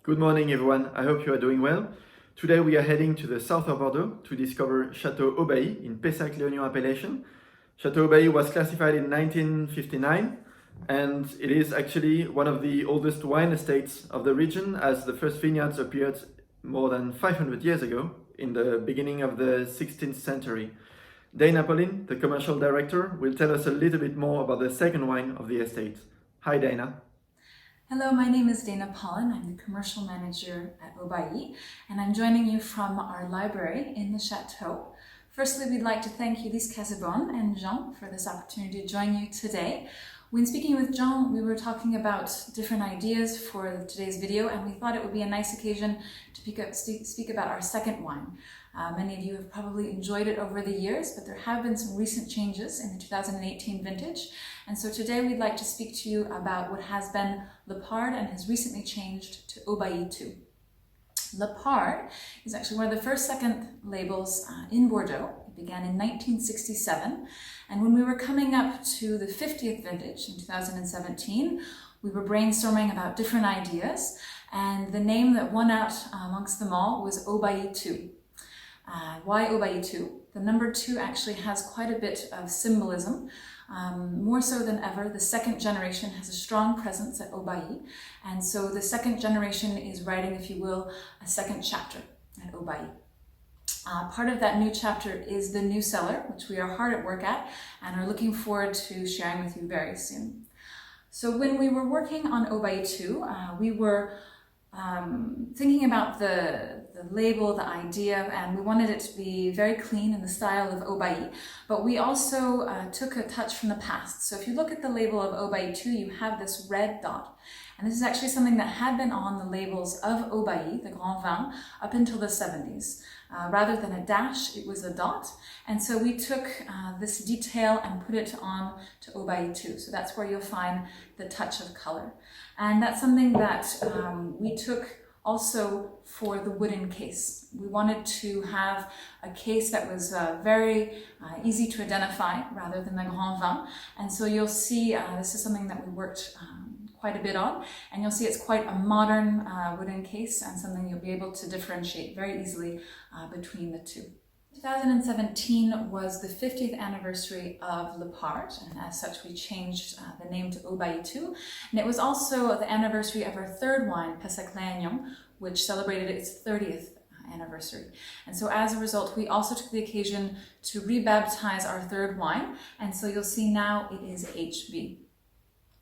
Good morning everyone, I hope you are doing well. Today we are heading to the south of Bordeaux to discover Château Haut-Bailly in Pessac-Léognan appellation. Château Haut-Bailly was classified in 1959 and it is actually one of the oldest wine estates of the region, as the first vineyards appeared more than 500 years ago in the beginning of the 16th century. Dana Pauline, the commercial director, will tell us a little bit more about the second wine of the estate. Hi Dana. Hello, my name is Dana Pauline. I'm the commercial manager at Haut-Bailly, and I'm joining you from our library in the Chateau. Firstly, we'd like to thank Crus Classés de Graves and Jean for this opportunity to join you today. When speaking with Jean, we were talking about different ideas for today's video, and we thought it would be a nice occasion to speak about our second wine. Many of you have probably enjoyed it over the years, but there have been some recent changes in the 2018 vintage. And so today we'd like to speak to you about what has been Le Parde and has recently changed to Haut-Bailly.II. Le Parde is actually one of the first second labels in Bordeaux. It began in 1967. And when we were coming up to the 50th vintage in 2017, we were brainstorming about different ideas. And the name that won out amongst them all was Haut-Bailly.II. Why Haut-Bailly.II? The number 2 actually has quite a bit of symbolism. More so than ever, the second generation has a strong presence at Haut-Bailly, and so the second generation is writing, if you will, a second chapter at Haut-Bailly. Part of that new chapter is the new cellar, which we are hard at work at and are looking forward to sharing with you very soon. So when we were working on Haut-Bailly.II, we were thinking about the label, the idea, and we wanted it to be very clean in the style of Haut-Bailly, but we also took a touch from the past. So if you look at the label of Haut-Bailly.II, you have this red dot, and this is actually something that had been on the labels of Haut-Bailly, the Grand Vin, up until the 70s. Rather than a dash, it was a dot, and so we took this detail and put it on to Haut-Bailly.II. So that's where you'll find the touch of color. And that's something that we took also for the wooden case. We wanted to have a case that was very easy to identify rather than the Grand Vin. And so you'll see this is something that we worked quite a bit on, and you'll see it's quite a modern wooden case and something you'll be able to differentiate very easily between the two. 2017 was the 50th anniversary of Le Parde, and as such we changed the name to Haut-Bailly.II. And it was also the anniversary of our third wine, Pessac-Léognan, which celebrated its 30th anniversary. And so as a result, we also took the occasion to rebaptize our third wine, and so you'll see now it is HB.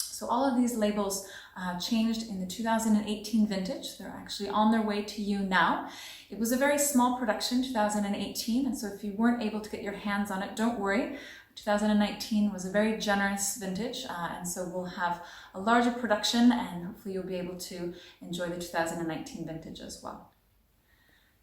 So all of these labels changed in the 2018 vintage. They're actually on their way to you now. It was a very small production, 2018, and so if you weren't able to get your hands on it, don't worry. 2019 was a very generous vintage, and so we'll have a larger production, and hopefully you'll be able to enjoy the 2019 vintage as well.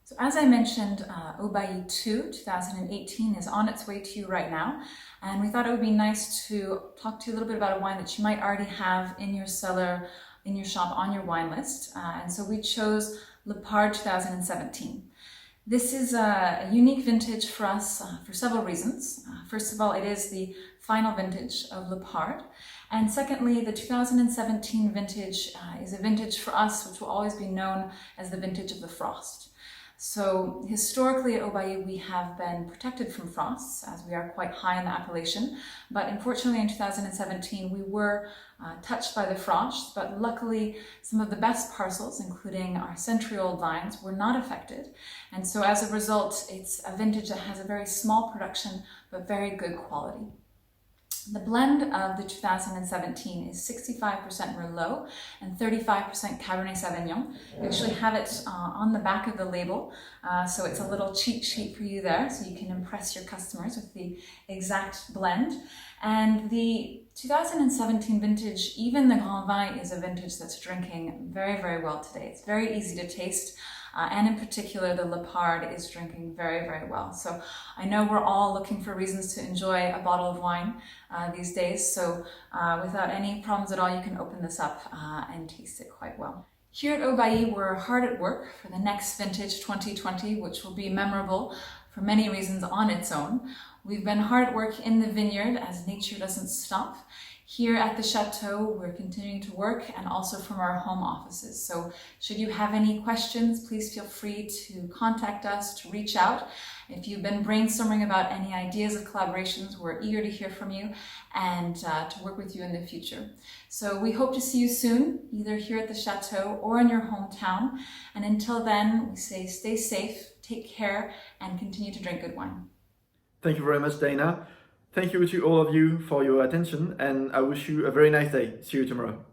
So as I mentioned, Haut-Bailly.II 2018 is on its way to you right now, and we thought it would be nice to talk to you a little bit about a wine that you might already have in your cellar, in your shop, on your wine list. And so we chose Le Parde 2017. This is a unique vintage for us for several reasons. First of all, it is the final vintage of Le Parde. And secondly, the 2017 vintage is a vintage for us which will always be known as the vintage of the frost. So historically at Haut-Bailly we have been protected from frosts as we are quite high in the appellation, but unfortunately in 2017 we were touched by the frost, but luckily some of the best parcels, including our century-old vines, were not affected. And so as a result, it's a vintage that has a very small production but very good quality. The blend of the 2017 is 65% Merlot and 35% Cabernet Sauvignon. We actually have it on the back of the label, so it's a little cheat sheet for you there, so you can impress your customers with the exact blend. And the 2017 vintage, even the Grand Vin, is a vintage that's drinking very, very well today. It's very easy to taste. And in particular, the Le Parde is drinking very, very well. So I know we're all looking for reasons to enjoy a bottle of wine these days. So without any problems at all, you can open this up and taste it quite well. Here at Haut-Bailly, we're hard at work for the next vintage 2020, which will be memorable for many reasons on its own. We've been hard at work in the vineyard as nature doesn't stop. Here at the Chateau, we're continuing to work and also from our home offices. So should you have any questions, please feel free to contact us, to reach out. If you've been brainstorming about any ideas of collaborations, we're eager to hear from you and to work with you in the future. So we hope to see you soon, either here at the Chateau or in your hometown. And until then, we say stay safe, take care, and continue to drink good wine. Thank you very much, Dana. Thank you to all of you for your attention, and I wish you a very nice day. See you tomorrow.